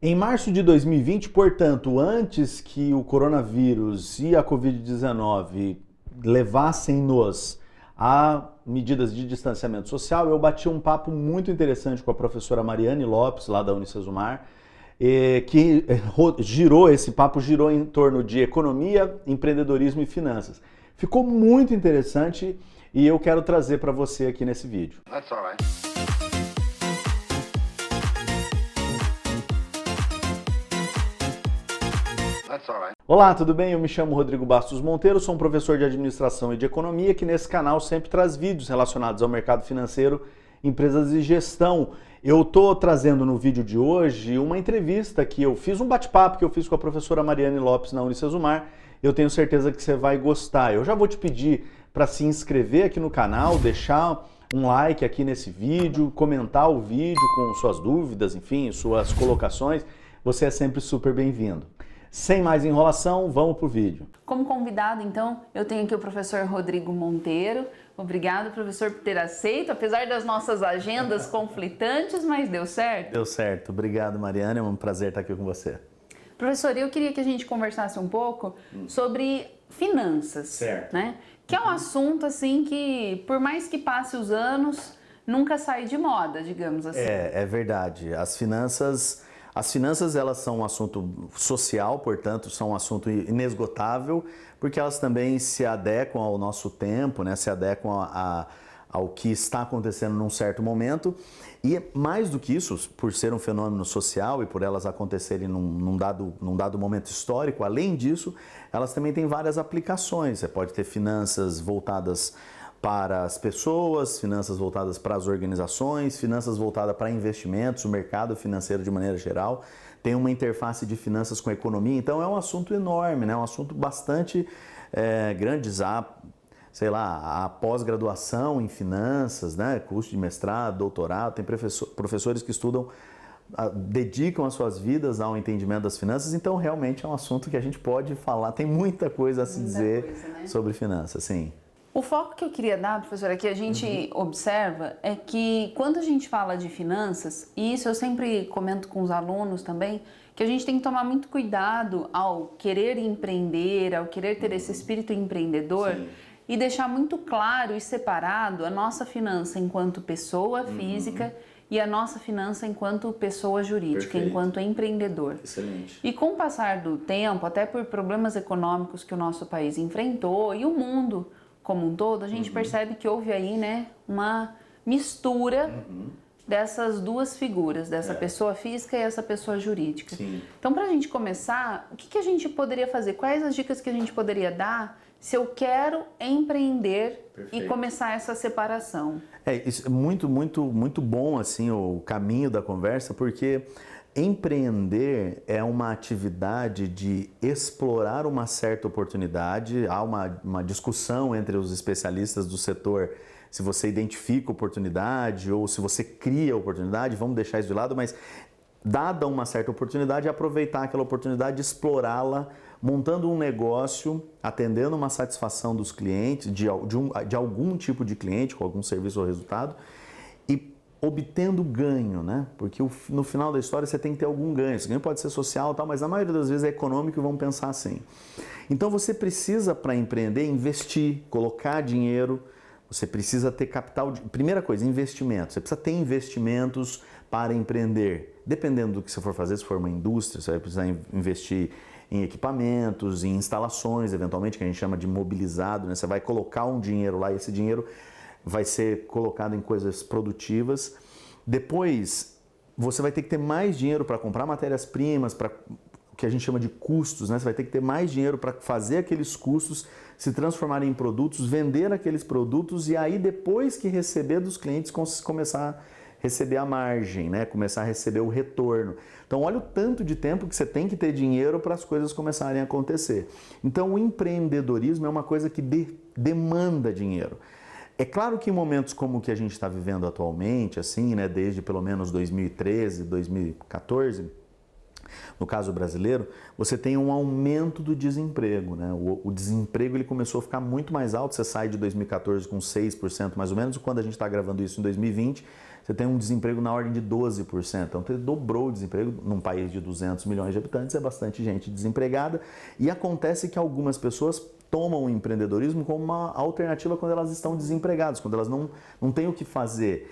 Em março de 2020, portanto, antes que o coronavírus e a Covid-19 levassem-nos a medidas de distanciamento social, eu bati um papo muito interessante com a professora Mariane Lopes, lá da Unicesumar, que esse papo girou em torno de economia, empreendedorismo e finanças. Ficou muito interessante e eu quero trazer para você aqui nesse vídeo. That's all right. Olá, tudo bem? Eu me chamo Rodrigo Bastos Monteiro, sou um professor de administração e de economia que nesse canal sempre traz vídeos relacionados ao mercado financeiro, empresas e gestão. Eu estou trazendo no vídeo de hoje uma entrevista que eu fiz, um bate-papo que eu fiz com a professora Mariane Lopes na Unicesumar. Eu tenho certeza que você vai gostar. Eu já vou te pedir para se inscrever aqui no canal, deixar um like aqui nesse vídeo, comentar o vídeo com suas dúvidas, enfim, suas colocações. Você é sempre super bem-vindo. Sem mais enrolação, vamos pro vídeo. Como convidado, então, eu tenho aqui o professor Rodrigo Monteiro. Obrigado, professor, por ter aceito, apesar das nossas agendas conflitantes, mas deu certo? Deu certo. Obrigado, Mariana. É um prazer estar aqui com você. Professor, eu queria que a gente conversasse um pouco sobre finanças, Certo. né? Que é um assunto, assim, que por mais que passe os anos, nunca sai de moda, digamos assim. É verdade. As finanças, elas são um assunto social, portanto, são um assunto inesgotável, porque elas também se adequam ao nosso tempo, né? Se adequam ao que está acontecendo num certo momento. E mais do que isso, por ser um fenômeno social e por elas acontecerem num dado momento histórico, além disso, elas também têm várias aplicações. Você pode ter finanças voltadas para as pessoas, finanças voltadas para as organizações, finanças voltadas para investimentos, o mercado financeiro de maneira geral, tem uma interface de finanças com a economia, então é um assunto enorme, né? É um assunto bastante grande, sei lá, a pós-graduação em finanças, né? Curso de mestrado, doutorado, tem professores que estudam, dedicam as suas vidas ao entendimento das finanças, então realmente é um assunto que a gente pode falar, tem muita coisa a se dizer né? sobre finanças, sim. O foco que eu queria dar, professora, que a gente observa é que quando a gente fala de finanças, e isso eu sempre comento com os alunos também, que a gente tem que tomar muito cuidado ao querer empreender, ao querer ter esse espírito empreendedor. Sim. E deixar muito claro e separado a nossa finança enquanto pessoa física e a nossa finança enquanto pessoa jurídica, perfeito, enquanto empreendedor. Excelente. E com o passar do tempo, até por problemas econômicos que o nosso país enfrentou e o mundo como um todo, a gente percebe que houve aí, né, uma mistura dessas duas figuras, dessa pessoa física e essa pessoa jurídica. Sim. Então, para a gente começar, o que a gente poderia fazer? Quais as dicas que a gente poderia dar se eu quero empreender, perfeito, e começar essa separação? Isso é muito bom, assim, o caminho da conversa, porque empreender é uma atividade de explorar uma certa oportunidade. Há uma discussão entre os especialistas do setor se você identifica oportunidade ou se você cria oportunidade, vamos deixar isso de lado, mas dada uma certa oportunidade, aproveitar aquela oportunidade, explorá-la, montando um negócio, atendendo uma satisfação dos clientes, de algum tipo de cliente, com algum serviço ou resultado, e obtendo ganho, né? Porque no final da história você tem que ter algum ganho. Esse ganho pode ser social e tal, mas na maioria das vezes é econômico e vamos pensar assim. Então você precisa, para empreender, investir, colocar dinheiro, você precisa ter capital. Primeira coisa, investimento. Você precisa ter investimentos para empreender. Dependendo do que você for fazer, se for uma indústria, você vai precisar investir em equipamentos, em instalações, eventualmente, que a gente chama de mobilizado, né? Você vai colocar um dinheiro lá e esse dinheiro vai ser colocado em coisas produtivas. Depois, você vai ter que ter mais dinheiro para comprar matérias-primas, para o que a gente chama de custos, né? Você vai ter que ter mais dinheiro para fazer aqueles custos se transformarem em produtos, vender aqueles produtos e aí, depois que receber dos clientes, começar a receber a margem, né? Começar a receber o retorno. Então, olha o tanto de tempo que você tem que ter dinheiro para as coisas começarem a acontecer. Então, o empreendedorismo é uma coisa que demanda dinheiro. É claro que em momentos como o que a gente está vivendo atualmente, assim, né, desde pelo menos 2013, 2014, no caso brasileiro, você tem um aumento do desemprego, né? O desemprego ele começou a ficar muito mais alto, você sai de 2014 com 6% mais ou menos, quando a gente está gravando isso em 2020, você tem um desemprego na ordem de 12%. Então, você dobrou o desemprego num país de 200 milhões de habitantes, é bastante gente desempregada. E acontece que algumas pessoas tomam o empreendedorismo como uma alternativa quando elas estão desempregadas, quando elas não têm o que fazer.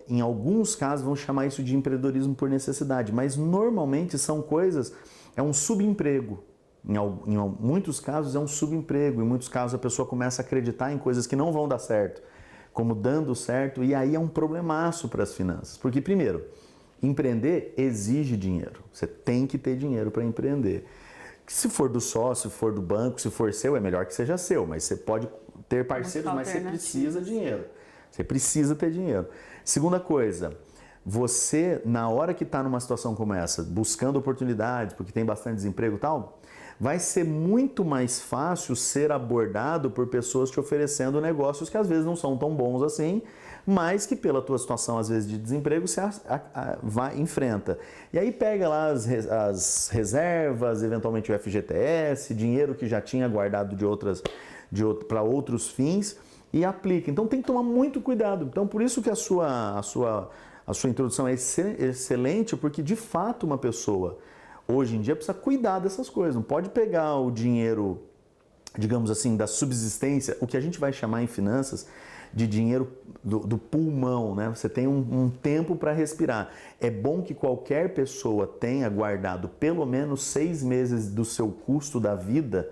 Em alguns casos vão chamar isso de empreendedorismo por necessidade, mas normalmente são coisas, é um subemprego. Em muitos casos é um subemprego, em muitos casos a pessoa começa a acreditar em coisas que não vão dar certo, como dando certo, e aí é um problemaço para as finanças. Porque, primeiro, empreender exige dinheiro, você tem que ter dinheiro para empreender. Se for do sócio, se for do banco, se for seu, é melhor que seja seu, mas você pode ter parceiros, mas você precisa de dinheiro. Você precisa ter dinheiro. Segunda coisa, você, na hora que está numa situação como essa, buscando oportunidades, porque tem bastante desemprego e tal, vai ser muito mais fácil ser abordado por pessoas te oferecendo negócios que às vezes não são tão bons assim, mas que pela tua situação às vezes de desemprego você enfrenta. E aí pega lá as reservas, eventualmente o FGTS, dinheiro que já tinha guardado para outros fins e aplica. Então tem que tomar muito cuidado. Então por isso que a sua introdução é excelente, porque de fato uma pessoa hoje em dia precisa cuidar dessas coisas. Não pode pegar o dinheiro, digamos assim, da subsistência, o que a gente vai chamar em finanças de dinheiro do pulmão, né? Você tem um tempo para respirar. É bom que qualquer pessoa tenha guardado pelo menos 6 meses do seu custo da vida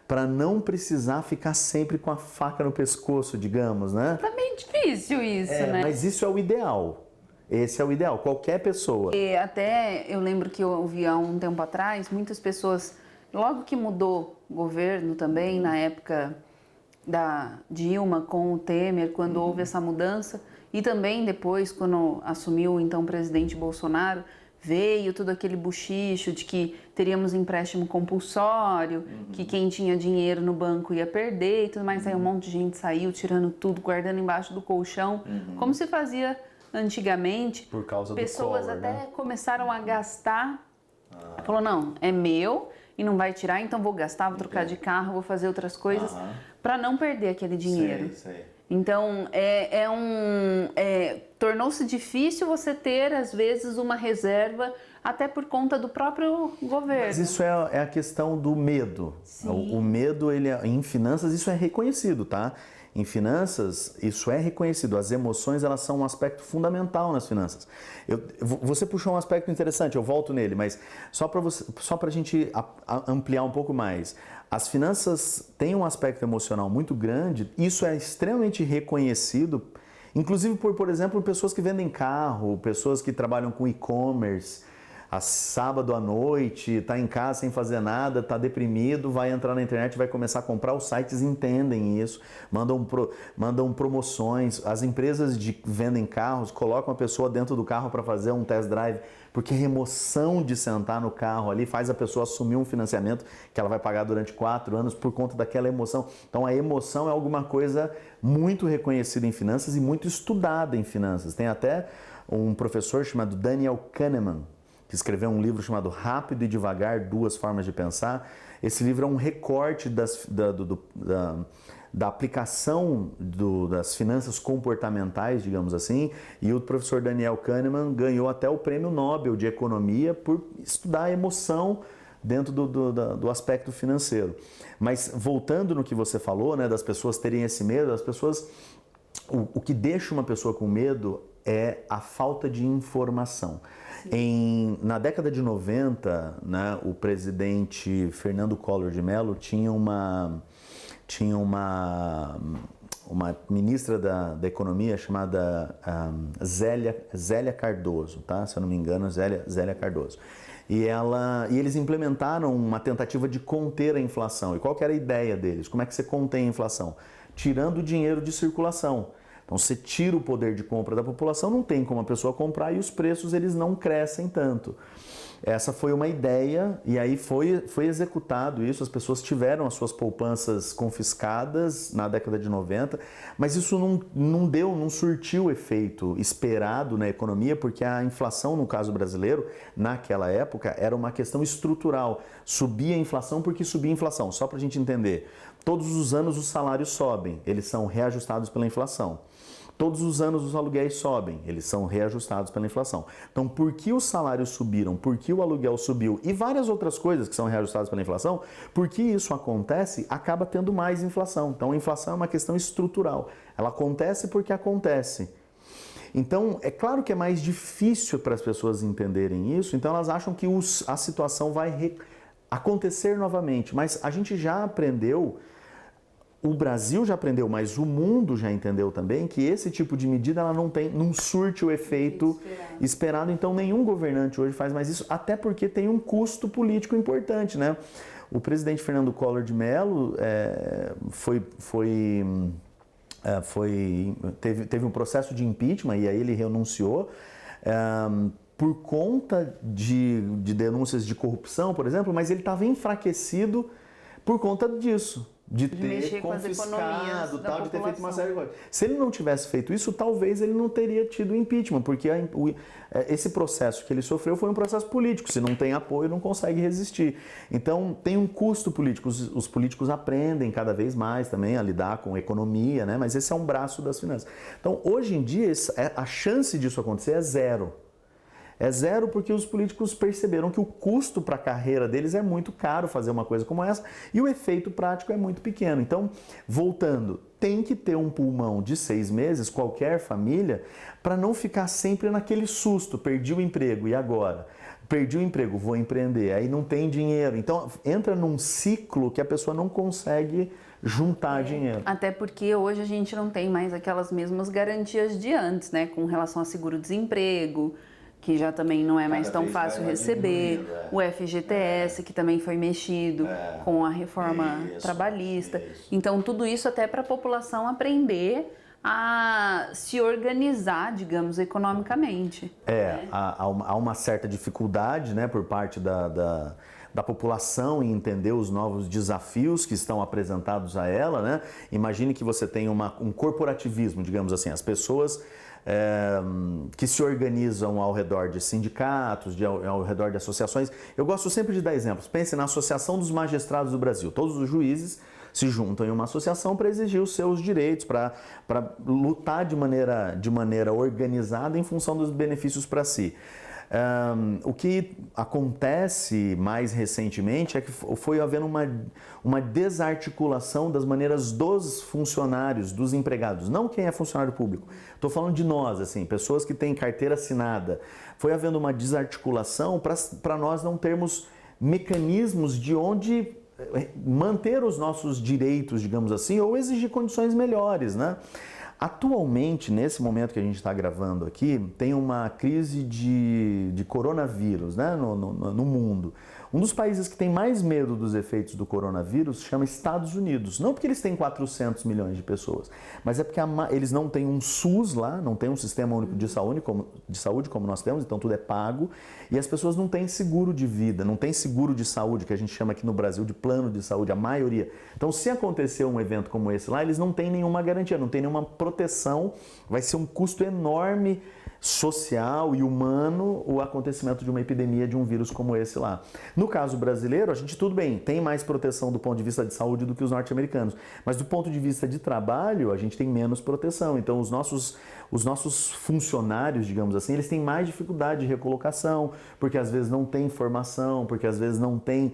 para não precisar ficar sempre com a faca no pescoço, digamos, né? Tá meio difícil isso, né? Mas isso é o ideal. Esse é o ideal, qualquer pessoa. E até eu lembro que eu ouvi há um tempo atrás, muitas pessoas, logo que mudou o governo também, na época da Dilma com o Temer, quando houve essa mudança, e também depois, quando assumiu o então presidente Bolsonaro, veio todo aquele buchicho de que teríamos empréstimo compulsório, que quem tinha dinheiro no banco ia perder e tudo mais. Aí um monte de gente saiu tirando tudo, guardando embaixo do colchão, como se fazia antigamente. Por causa pessoas do Collor, até né? começaram a gastar. Falou, não, é meu e não vai tirar, então vou gastar, vou trocar de carro, vou fazer outras coisas para não perder aquele dinheiro. Sei. Então, tornou-se difícil você ter, às vezes, uma reserva, até por conta do próprio governo. Mas isso é a questão do medo. O medo, em finanças, isso é reconhecido, tá? Em finanças, isso é reconhecido. As emoções, elas são um aspecto fundamental nas finanças. Você puxou um aspecto interessante, eu volto nele, mas só para a gente ampliar um pouco mais. As finanças têm um aspecto emocional muito grande, isso é extremamente reconhecido, inclusive por exemplo, pessoas que vendem carro, pessoas que trabalham com e-commerce. Sábado à noite, está em casa sem fazer nada, está deprimido, vai entrar na internet, vai começar a comprar. Os sites entendem isso, mandam promoções. As empresas que vendem carros colocam a pessoa dentro do carro para fazer um test drive, porque a emoção de sentar no carro ali faz a pessoa assumir um financiamento que ela vai pagar durante 4 anos por conta daquela emoção. Então a emoção é alguma coisa muito reconhecida em finanças e muito estudada em finanças. Tem até um professor chamado Daniel Kahneman, que escreveu um livro chamado Rápido e Devagar, 2 Formas de Pensar. Esse livro é um recorte da aplicação das finanças comportamentais, digamos assim, e o professor Daniel Kahneman ganhou até o Prêmio Nobel de Economia por estudar a emoção dentro do aspecto financeiro. Mas voltando no que você falou, né, das pessoas terem esse medo, o que deixa uma pessoa com medo é a falta de informação. Na década de 90, né, o presidente Fernando Collor de Mello tinha uma ministra da Economia chamada Zélia Cardoso, tá? Se eu não me engano, Zélia Cardoso. E eles implementaram uma tentativa de conter a inflação. E qual que era a ideia deles? Como é que você contém a inflação? Tirando o dinheiro de circulação. Então, você tira o poder de compra da população, não tem como a pessoa comprar e os preços eles não crescem tanto. Essa foi uma ideia e aí foi executado isso, as pessoas tiveram as suas poupanças confiscadas na década de 90, mas isso não surtiu o efeito esperado na economia, porque a inflação, no caso brasileiro, naquela época, era uma questão estrutural. Subia a inflação porque subia a inflação, só para a gente entender. Todos os anos os salários sobem, eles são reajustados pela inflação. todos os anos os aluguéis sobem, eles são reajustados pela inflação. Então, por que os salários subiram, por que o aluguel subiu e várias outras coisas que são reajustadas pela inflação, por que isso acontece, acaba tendo mais inflação. Então, a inflação é uma questão estrutural. Ela acontece porque acontece. Então, é claro que é mais difícil para as pessoas entenderem isso, então elas acham que a situação vai acontecer novamente, mas a gente já aprendeu, o Brasil já aprendeu, mas o mundo já entendeu também que esse tipo de medida ela não surte o efeito esperado, então nenhum governante hoje faz mais isso, até porque tem um custo político importante, né? O presidente Fernando Collor de Mello teve um processo de impeachment e aí ele renunciou por conta de denúncias de corrupção, por exemplo, mas ele estava enfraquecido por conta disso. De ter confiscado, de ter feito uma série de coisas. Se ele não tivesse feito isso, talvez ele não teria tido impeachment, porque esse processo que ele sofreu foi um processo político. Se não tem apoio, não consegue resistir. Então, tem um custo político. Os políticos aprendem cada vez mais também a lidar com economia, né? Mas esse é um braço das finanças. Então, hoje em dia, a chance disso acontecer é zero. É zero porque os políticos perceberam que o custo para a carreira deles é muito caro fazer uma coisa como essa e o efeito prático é muito pequeno. Então, voltando, tem que ter um pulmão de 6 meses, qualquer família, para não ficar sempre naquele susto, perdi o emprego e agora? Perdi o emprego, vou empreender, aí não tem dinheiro. Então, entra num ciclo que a pessoa não consegue juntar dinheiro. Até porque hoje a gente não tem mais aquelas mesmas garantias de antes, né? Com relação a seguro-desemprego, que já também não é mais tão fácil receber, o FGTS, que também foi mexido com a reforma trabalhista. Então, tudo isso até para a população aprender a se organizar, digamos, economicamente. Há uma certa dificuldade, né, por parte da população em entender os novos desafios que estão apresentados a ela, né? Imagine que você tem um corporativismo, digamos assim, as pessoas que se organizam ao redor de sindicatos, ao redor de associações. Eu gosto sempre de dar exemplos. Pense na Associação dos Magistrados do Brasil. Todos os juízes se juntam em uma associação para exigir os seus direitos, para lutar de maneira organizada em função dos benefícios para si. O que acontece mais recentemente é que foi havendo uma desarticulação das maneiras dos funcionários, dos empregados, não quem é funcionário público. Estou falando de nós, assim, pessoas que têm carteira assinada. Foi havendo uma desarticulação para nós não termos mecanismos de onde manter os nossos direitos, digamos assim, ou exigir condições melhores, né? Atualmente, nesse momento que a gente está gravando aqui, tem uma crise de coronavírus, né, no mundo. Um dos países que tem mais medo dos efeitos do coronavírus se chama Estados Unidos. Não porque eles têm 400 milhões de pessoas, mas é porque eles não têm um SUS lá, não tem um sistema único de saúde como nós temos, então tudo é pago. E as pessoas não têm seguro de vida, não têm seguro de saúde, que a gente chama aqui no Brasil de plano de saúde, a maioria. Então, se acontecer um evento como esse lá, eles não têm nenhuma garantia, não têm nenhuma proteção, vai ser um custo enorme social e humano o acontecimento de uma epidemia de um vírus como esse lá. No caso brasileiro, a gente tudo bem, tem mais proteção do ponto de vista de saúde do que os norte-americanos, mas do ponto de vista de trabalho, a gente tem menos proteção. Então os nossos funcionários, digamos assim, eles têm mais dificuldade de recolocação, porque às vezes não tem formação, porque às vezes não tem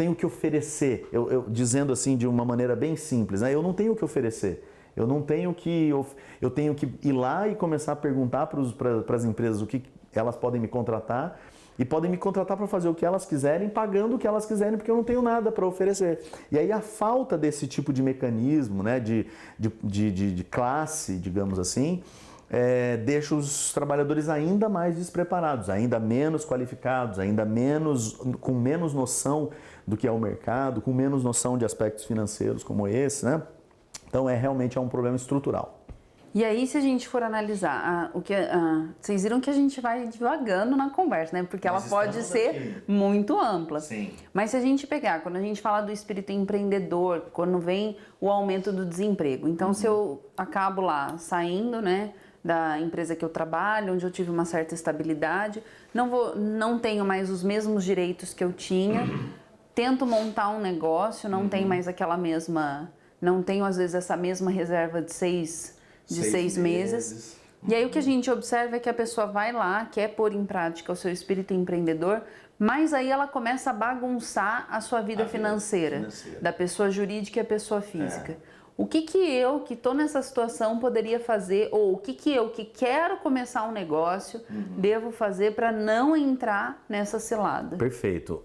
o que oferecer. Eu dizendo assim de uma maneira bem simples, né? Eu não tenho o que oferecer. Eu tenho que ir lá e começar a perguntar para as empresas o que elas podem me contratar e podem me contratar para fazer o que elas quiserem, pagando o que elas quiserem, porque eu não tenho nada para oferecer. E aí a falta desse tipo de mecanismo, né, de classe, digamos assim, deixa os trabalhadores ainda mais despreparados, ainda menos qualificados, com menos noção do que é o mercado, com menos noção de aspectos financeiros como esse, né? Então, realmente é um problema estrutural. E aí, se a gente for analisar, vocês viram que a gente vai devagando na conversa, né? Porque ela pode ser muito ampla. Sim. Mas se a gente pegar, quando a gente fala do espírito empreendedor, quando vem o aumento do desemprego. Então, se eu acabo lá saindo, né, da empresa que eu trabalho, onde eu tive uma certa estabilidade, não tenho mais os mesmos direitos que eu tinha, tento montar um negócio, não tenho mais aquela mesma... Não tenho, às vezes, essa mesma reserva de de 6 meses. E aí o que a gente observa é que a pessoa vai lá, quer pôr em prática o seu espírito empreendedor, mas aí ela começa a bagunçar a sua vida financeira, da pessoa jurídica e a pessoa física. O que eu, que estou nessa situação, poderia fazer, ou o que eu, que quero começar um negócio, devo fazer para não entrar nessa cilada? Perfeito.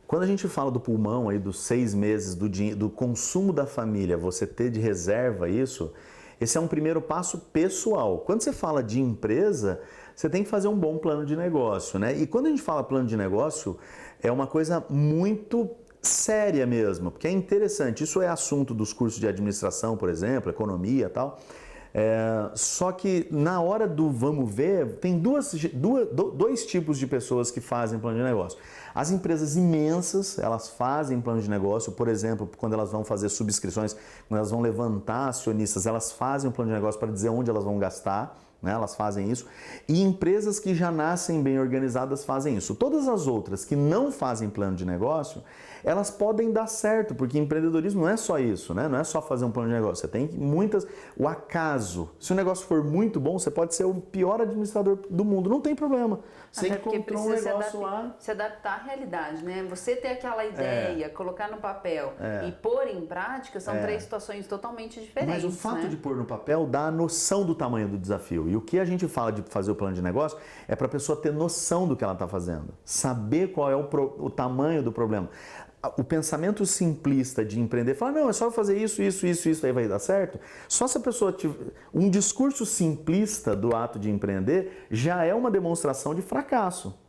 Quando a gente fala do pulmão, aí, dos 6 meses do consumo da família, você ter de reserva isso, esse é um primeiro passo pessoal. Quando você fala de empresa, você tem que fazer um bom plano de negócio, né? E quando a gente fala plano de negócio, é uma coisa muito séria mesmo, porque é interessante, isso é assunto dos cursos de administração, por exemplo, economia e tal, só que na hora do vamos ver, tem dois tipos de pessoas que fazem plano de negócio. As empresas imensas, elas fazem plano de negócio, por exemplo, quando elas vão fazer subscrições, quando elas vão levantar acionistas, elas fazem um plano de negócio para dizer onde elas vão gastar, né? Elas fazem isso. E empresas que já nascem bem organizadas fazem isso. Todas as outras que não fazem plano de negócio, elas podem dar certo, porque empreendedorismo não é só isso, né? Não é só fazer um plano de negócio. Você tem o acaso. Se o negócio for muito bom, você pode ser o pior administrador do mundo, não tem problema. Você encontrou um negócio lá. Se adaptar à realidade, né? Você ter aquela ideia, colocar no papel e pôr em prática são 3 situações totalmente diferentes. Mas o fato né? de pôr no papel dá a noção do tamanho do desafio. E o que a gente fala de fazer o plano de negócio é para a pessoa ter noção do que ela está fazendo, saber qual é o tamanho do problema. O pensamento simplista de empreender, falar, não, é só fazer isso, aí vai dar certo. Só se a pessoa tiver um discurso simplista do ato de empreender, já é uma demonstração de fracasso.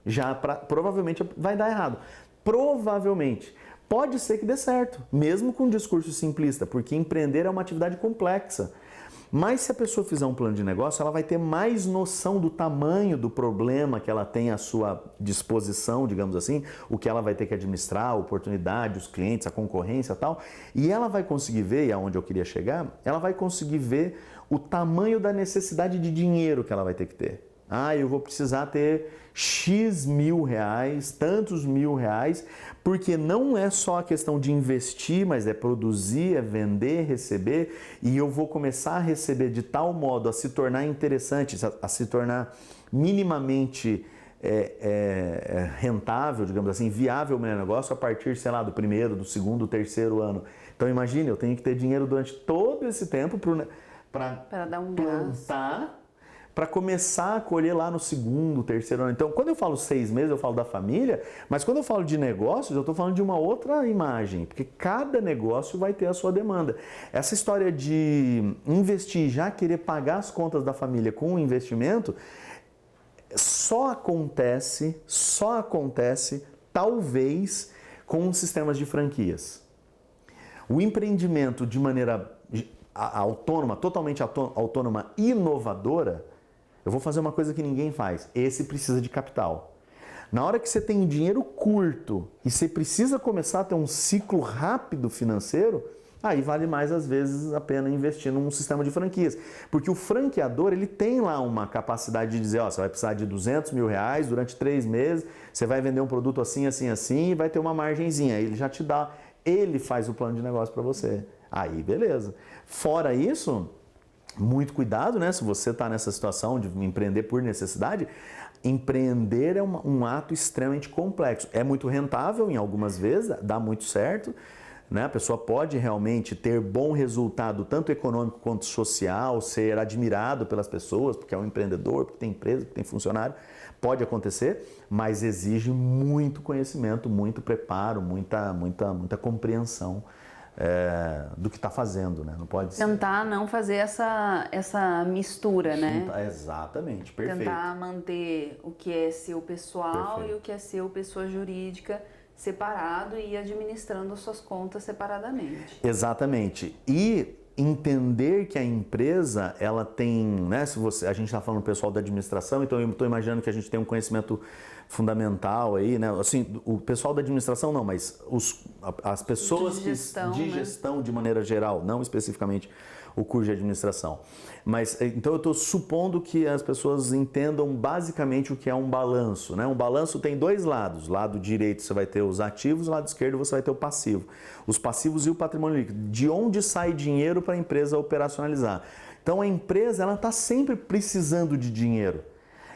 Provavelmente vai dar errado. Provavelmente. Pode ser que dê certo, mesmo com um discurso simplista, porque empreender é uma atividade complexa. Mas se a pessoa fizer um plano de negócio, ela vai ter mais noção do tamanho do problema que ela tem à sua disposição, digamos assim, o que ela vai ter que administrar, a oportunidade, os clientes, a concorrência e tal. E ela vai conseguir ver, e aonde eu queria chegar, ela vai conseguir ver o tamanho da necessidade de dinheiro que ela vai ter que ter. Eu vou precisar ter X mil reais, tantos mil reais, porque não é só a questão de investir, mas é produzir, é vender, receber, e eu vou começar a receber de tal modo a se tornar interessante, a se tornar minimamente rentável, digamos assim, viável o meu negócio a partir, sei lá, do primeiro, do segundo, do terceiro ano. Então imagine, eu tenho que ter dinheiro durante todo esse tempo para dar um plantar, para começar a colher lá no segundo, terceiro ano. Então, quando eu falo 6 meses, eu falo da família, mas quando eu falo de negócios, eu estou falando de uma outra imagem, porque cada negócio vai ter a sua demanda. Essa história de investir, já querer pagar as contas da família com o investimento, só acontece, talvez, com sistemas de franquias. O empreendimento de maneira autônoma, totalmente autônoma, inovadora, eu vou fazer uma coisa que ninguém faz. Esse precisa de capital. Na hora que você tem dinheiro curto e você precisa começar a ter um ciclo rápido financeiro, aí vale mais, às vezes, a pena investir num sistema de franquias. Porque o franqueador, ele tem lá uma capacidade de dizer, você vai precisar de 200 mil reais durante 3 meses, você vai vender um produto assim, assim, assim, e vai ter uma margenzinha. Ele já te dá, ele faz o plano de negócio para você. Aí, beleza. Fora isso, muito cuidado, né? Se você está nessa situação de empreender por necessidade, empreender é um ato extremamente complexo. É muito rentável em algumas vezes, dá muito certo, né? A pessoa pode realmente ter bom resultado, tanto econômico quanto social, ser admirado pelas pessoas, porque é um empreendedor, porque tem empresa, porque tem funcionário. Pode acontecer, mas exige muito conhecimento, muito preparo, muita compreensão do que está fazendo, né? Não pode tentar não fazer essa mistura, né? Exatamente, perfeito. Tentar manter o que é seu pessoal Perfeito. e o que é seu pessoa jurídica separado e ir administrando suas contas separadamente. Exatamente. E entender que a empresa, ela tem, né? A gente está falando do pessoal da administração, então eu estou imaginando que a gente tem um conhecimento fundamental aí, né? Assim, o pessoal da administração não, mas as pessoas de gestão de maneira geral, não especificamente o curso de administração. Mas então eu estou supondo que as pessoas entendam basicamente o que é um balanço, né? Um balanço tem 2 lados. Lado direito você vai ter os ativos, lado esquerdo você vai ter o passivo. Os passivos e o patrimônio líquido. De onde sai dinheiro para a empresa operacionalizar? Então a empresa ela está sempre precisando de dinheiro.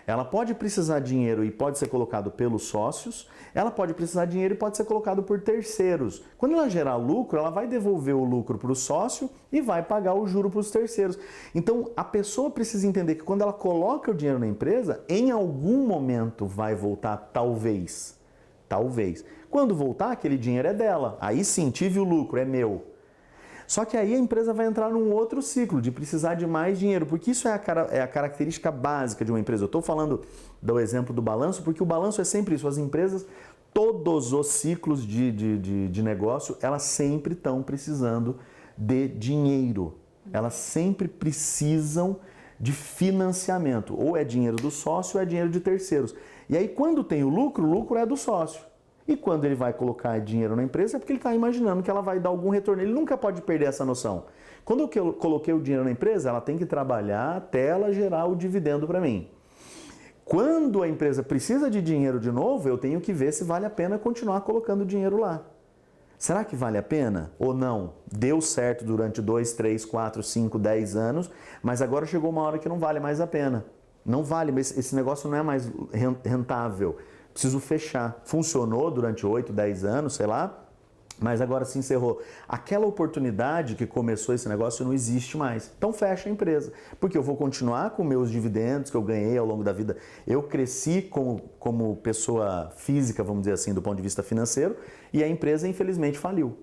Ela pode precisar de dinheiro e pode ser colocado pelos sócios, ela pode precisar de dinheiro e pode ser colocado por terceiros. Quando ela gerar lucro, ela vai devolver o lucro para o sócio e vai pagar o juro para os terceiros. Então a pessoa precisa entender que quando ela coloca o dinheiro na empresa, em algum momento vai voltar, talvez. Talvez. Quando voltar, aquele dinheiro é dela. Aí sim, tive o lucro, é meu. Só que aí a empresa vai entrar num outro ciclo de precisar de mais dinheiro, porque isso é a característica básica de uma empresa. Eu estou falando do exemplo do balanço, porque o balanço é sempre isso. As empresas, todos os ciclos de negócio, elas sempre estão precisando de dinheiro. Elas sempre precisam de financiamento. Ou é dinheiro do sócio ou é dinheiro de terceiros. E aí quando tem o lucro é do sócio. E quando ele vai colocar dinheiro na empresa é porque ele está imaginando que ela vai dar algum retorno. Ele nunca pode perder essa noção. Quando eu coloquei o dinheiro na empresa, ela tem que trabalhar até ela gerar o dividendo para mim. Quando a empresa precisa de dinheiro de novo, eu tenho que ver se vale a pena continuar colocando dinheiro lá. Será que vale a pena ou não? Deu certo durante 2, 3, 4, 5, 10 anos, mas agora chegou uma hora que não vale mais a pena. Não vale, esse negócio não é mais rentável. Preciso fechar. Funcionou durante 8, 10 anos, sei lá, mas agora se encerrou. Aquela oportunidade que começou esse negócio não existe mais. Então fecha a empresa, porque eu vou continuar com meus dividendos que eu ganhei ao longo da vida. Eu cresci como pessoa física, vamos dizer assim, do ponto de vista financeiro, e a empresa infelizmente faliu.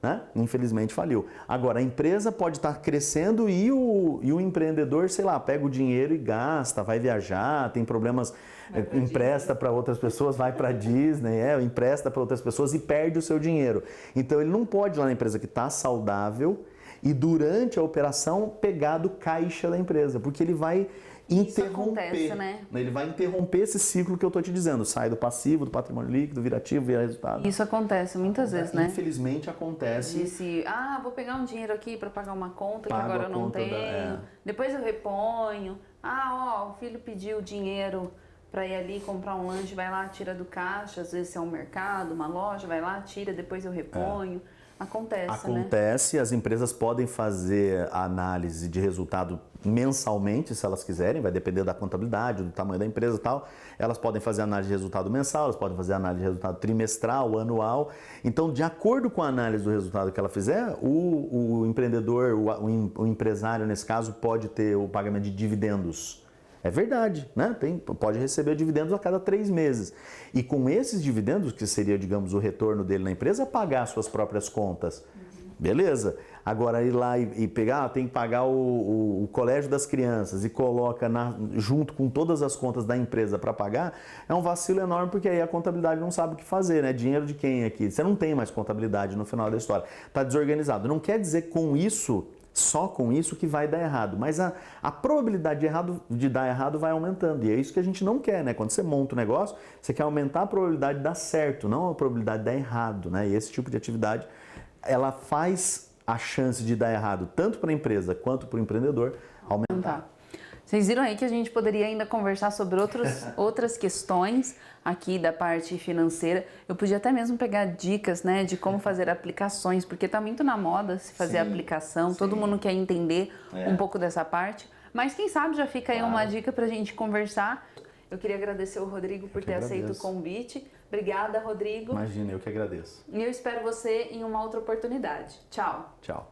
Né? Infelizmente faliu. Agora, a empresa pode estar crescendo e o empreendedor, sei lá, pega o dinheiro e gasta, vai viajar, tem problemas, empresta para outras pessoas, vai para a Disney, empresta para outras pessoas e perde o seu dinheiro. Então, ele não pode ir lá na empresa que está saudável e durante a operação pegar do caixa da empresa, porque ele vai interromper, acontece, né? Ele vai interromper esse ciclo que eu estou te dizendo, sai do passivo, do patrimônio líquido, vira ativo, vira resultado. Isso acontece muitas vezes, né? Infelizmente acontece. Disse, vou pegar um dinheiro aqui para pagar uma conta que agora eu não tenho, depois eu reponho. O filho pediu dinheiro para ir ali comprar um lanche, vai lá, tira do caixa, às vezes é um mercado, uma loja, vai lá, tira, depois eu reponho. Acontece, as empresas podem fazer a análise de resultado mensalmente, se elas quiserem, vai depender da contabilidade, do tamanho da empresa e tal. Elas podem fazer análise de resultado mensal, elas podem fazer análise de resultado trimestral, anual. Então, de acordo com a análise do resultado que ela fizer, o empreendedor, o empresário, nesse caso, pode ter o pagamento de dividendos. É verdade, né? Pode receber dividendos a cada 3 meses. E com esses dividendos, que seria, digamos, o retorno dele na empresa, pagar suas próprias contas. Beleza. Agora ir lá e pegar, tem que pagar o colégio das crianças e coloca junto com todas as contas da empresa para pagar, é um vacilo enorme, porque aí a contabilidade não sabe o que fazer, né? Dinheiro de quem aqui? Você não tem mais contabilidade no final da história. Está desorganizado. Não quer dizer com isso, só com isso, que vai dar errado, mas a probabilidade de dar errado vai aumentando, e é isso que a gente não quer, né? Quando você monta um negócio, você quer aumentar a probabilidade de dar certo, não a probabilidade de dar errado, né? E esse tipo de atividade, ela faz a chance de dar errado tanto para a empresa quanto para o empreendedor aumentar. Vocês viram aí que a gente poderia ainda conversar sobre outras questões aqui da parte financeira. Eu podia até mesmo pegar dicas, né, de como fazer aplicações, porque está muito na moda se fazer aplicação, todo mundo quer entender um pouco dessa parte. Mas quem sabe já fica aí uma dica para a gente conversar. Eu queria agradecer o Rodrigo por ter aceito o convite. Obrigada, Rodrigo. Imagina, eu que agradeço. E eu espero você em uma outra oportunidade. Tchau. Tchau.